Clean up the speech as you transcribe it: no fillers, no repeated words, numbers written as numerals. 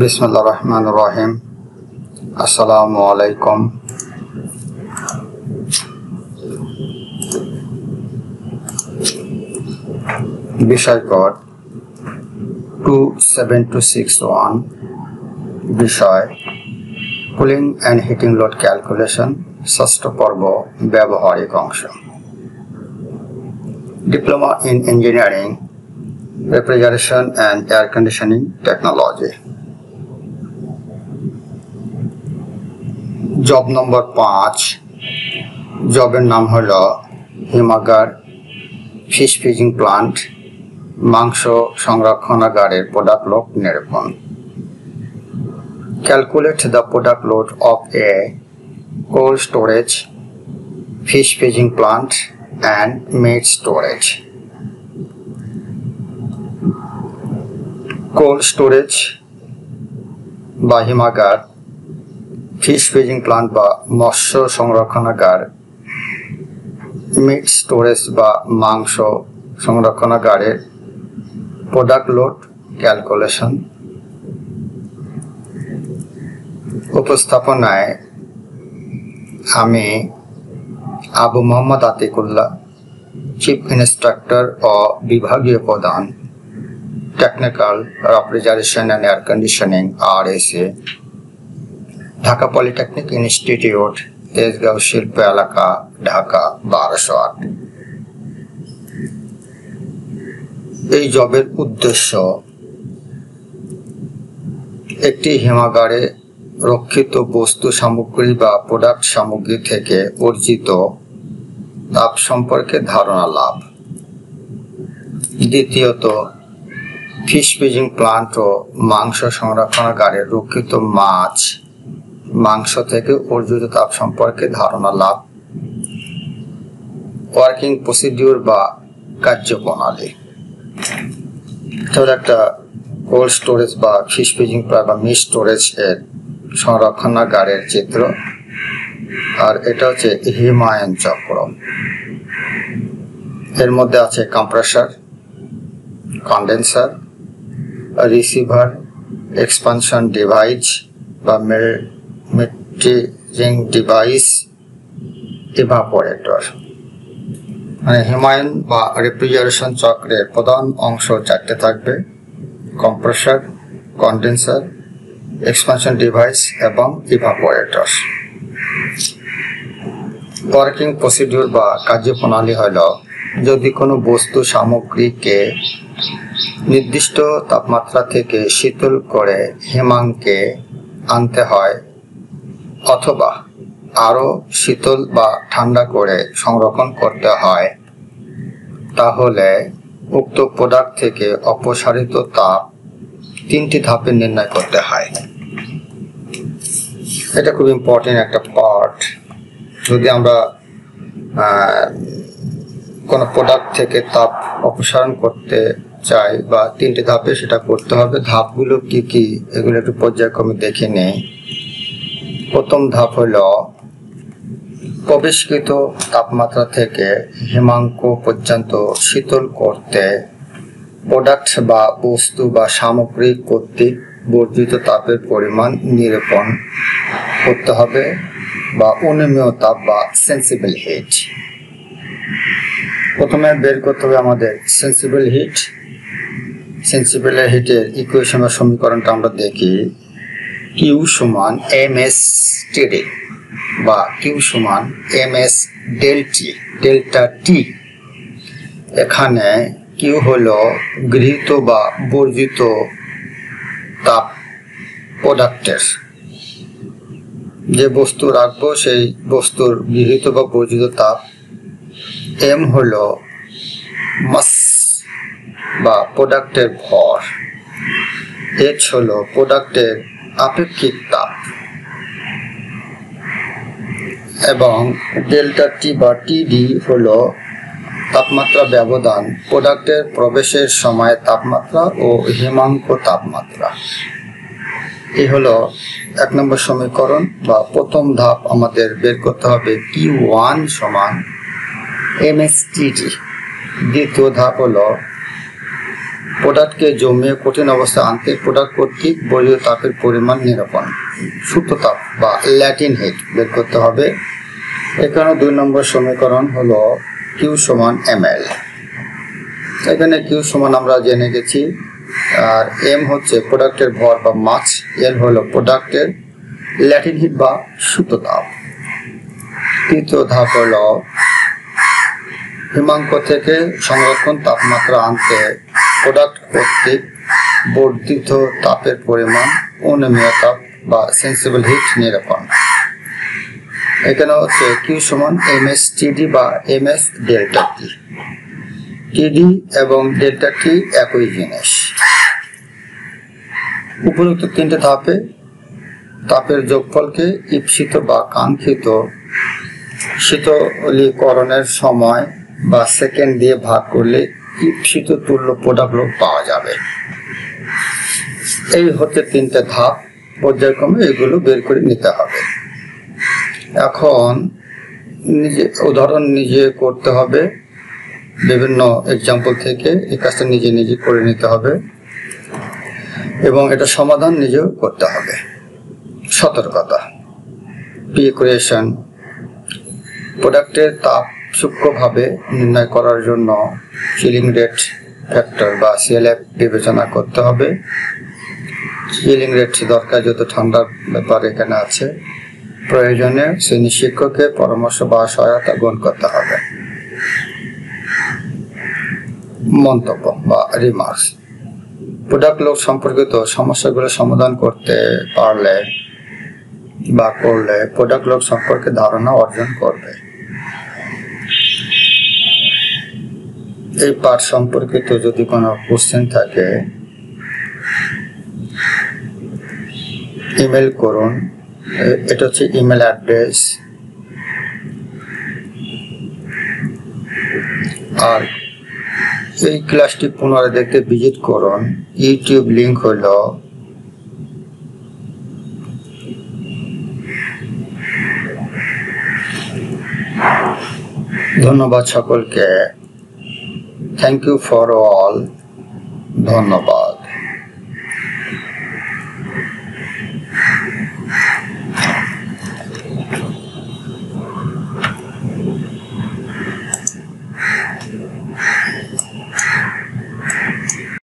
বিসমিল্লাহির রহমানির রহিম। আসসালামু আলাইকুম। বিষয় কোড 27261, বিষয় cooling and heating load calculation, ষষ্ঠ পর্ব, ব্যবহারিক অংশ। Diploma in engineering, refrigeration and air conditioning technology. Job number 5। জবের নাম হল হিমাগার, ফিশ ফিজিং প্লান্ট, মাংস সংরক্ষণাগারের প্রোডাক্ট লোড নিরূপণ। Calculate the product load of a cold storage, fish fishing plant and meat storage. Cold storage বা হিমাগার, fish freezing plant বা মৎস্য সংরক্ষণাগার, মিট স্টোরেজ বা মাংস সংরক্ষণাগারের প্রোডাক্ট লোড ক্যালকুলেশন। উপস্থাপনায় আমি আবু মোহাম্মদ আতিকুল্লাহ, চিফ ইন্সট্রাক্টর ও বিভাগীয় প্রধান, technical refrigeration and air conditioning RSA, Dhaka polytechnic institute, Tejgaon শিল্প এলাকা, ঢাকা 1208। এই জবের উদ্দেশ্য একটি হিমাগারে রক্ষিত বস্তু সামগ্রী বা প্রোডাক্ট সামগ্রী থেকে অর্জিত তাপ সম্পর্কে ধারণা লাভ। দ্বিতীয়ত, ফিশ ফিজিং প্লান্ট ও মাংস সংরক্ষণাগারে রক্ষিত মাংস থেকে অর্জিত তাপ সম্পর্কে ধারণা লাভ। ওয়ার্কিং প্রসিডিউর বা কার্যপ্রণালী। একটা কোল্ড স্টোরেজ বা ফিশ ফিজিং প্লান্ট বা মিট স্টোরেজ এর সংরক্ষণাগারের চিত্র, আর এটা হচ্ছে হিমায়ন চক্র। এর মধ্যে আছে compressor, condenser, receiver, expansion device বা মিটারিং ডিভাইস, ইভাপোরেটর। মানে হিমায়ন বা রেফ্রিজারেশন চক্রের প্রধান অংশ চারটে থাকবে: কম্প্রেসর, কন্ডেন্সার, এক্সপানশন ডিভাইস এবং ইভাপোরেটর। ওয়ার্কিং প্রসিডিউর বা কার্যপ্রণালী হল, যদি কোনো বস্তু সামগ্রীকে নির্দিষ্ট তাপমাত্রা থেকে শীতল করে হিমাঙ্কে আনতে হয় অথবা আরো শীতল বা ঠান্ডা করে সংরক্ষণ করতে হয়, তাহলে উক্ত প্রোডাক্ট থেকে অপসারিত তাপ 3টি ধাপে নির্ণয় করতে হয়। এটা খুব ইম্পর্টেন্ট একটা পার্ট। যদি আমরা কোনো প্রোডাক্ট থেকে তাপ অপসারণ করতে চাই বা 3টি ধাপে সেটা করতে হবে। ধাপগুলো কি কি এগুলো একটু পর্যায়ক্রমে দেখে নেই। প্রথম ধাপ হল প্রবেশকৃত তাপমাত্রা থেকে হিমাঙ্ক পর্যন্ত শীতল করতে প্রোডাক্ট বা বস্তু বা সামগ্রী কর্তৃক বর্ধিত তাপের পরিমাণ নিরূপণ করতে হবে বা অনুমেয় তাপ বা সেন্সিবল হিট। প্রথমে বের করতে হবে আমাদের সেন্সিবল হিট। সেন্সিবল হিটের ইকুয়েশন বা সমীকরণটা আমরা দেখি। কিউ সমান mstd বা কিউ সমান ms ডেল্টা টি। এখানে কিউ হলো গৃহীত বা বর্জিত তাপ প্রোডাক্টের। যে বস্তু রাখবো সেই বস্তুর গৃহীত বা বর্জিত তাপ। এম হলো মাস বা প্রোডাক্টের ভর। এইচ হলো প্রোডাক্টের আপেক্ষিক তাপ এবং ডেল্টা টি বা টিডি হলো তাপমাত্রা ব্যবধান, প্রোডাক্টের প্রবেশের সময় তাপমাত্রা ও হিমাঙ্ক তাপমাত্রা। এই হলো 1 নম্বর সমীকরণ বা প্রথম ধাপ। আমাদের বের করতে হবে Q1 সমান mstd। দ্বিতীয় ধাপ হলো প্রোডাক্টকে জমিয়ে কঠিন অবস্থায় আনতে প্রোডাক্ট কর্তৃক বলীয় তাপের পরিমাণ নিরূপণ, সুপ্ত তাপ বা ল্যাটিন হিট বের করতে হবে। এখানে 2 নম্বর সমীকরণ হলো কিউ সমান ml। এখানে কিউ সমান আমরা জেনে গেছি, আর এম হচ্ছে প্রোডাক্টের ভর বা মাস, এল হলো প্রোডাক্টের ল্যাটিন হিট বা সুপ্ত তাপ। তৃতীয় ধাপ হলো হিমাঙ্ক থেকে সংরক্ষণ তাপমাত্রা আনতে প্রোডাক্ট কর্তৃক বর্ধিত তাপের পরিমাণ অনুমেয় তাপ বা সেন্সিবল হিট নিরূপণ। এখানে হচ্ছে কিউ সমান ms টিডি বা ms ডেল্টা টি। টিডি এবং ডেল্টা টি একই জিনিস। উপরোক্ত 3টে ধাপে তাপের যোগফলকে ঈপ্সিত বা কাঙ্ক্ষিত শীতলীকরণের সময় বা সেকেন্ড দিয়ে ভাগ করলে ঈপ্সিত তুল্য প্রোডাক্ট পাওয়া যাবে। এই হচ্ছে 3টে ধাপ, পর্যায়ক্রমে এগুলো বের করে নিতে হবে। এখন উদাহরণ নিজে করতে হবে, বিভিন্ন এক্সাম্পল থেকে এই কাজটা নিজে নিজে করে নিতে হবে এবং এটা সমাধান নিজেও করতে হবে। সতর্কতা, প্রিকুয়েশন, প্রোডাক্টের তাপ সূক্ষ্মভাবে নির্ণয় করার জন্য চিলিং রেট ফ্যাক্টর বা CLF বিবেচনা করতে হবে। চিলিং রেট দরকার যত ঠান্ডার ব্যাপার এখানে আছে। প্রয়োজনে শ্রেণী শিক্ষকের পরামর্শ বা সহায়তা গ্রহণ করতে হবে। মন্তব্য বা রিমার্কস, প্রোডাক্ট লোড সম্পর্কিত সমস্যাগুলো সমাধান করতে পারলে বা করলে প্রোডাক্ট লোড সম্পর্কে ধারণা অর্জন করবে। এই পাঠ সম্পর্কিত যদি কোনো কোশ্চেন থাকে ইমেল করুন। এটা হচ্ছে ইমেল অ্যাড্রেস। আর এই ক্লাসটি পুনরায় দেখতে ভিজিট করুন। ইউটিউব লিংক হলো ধন্যবাদ সকলকে। Thank you for all. ধন্যবাদ।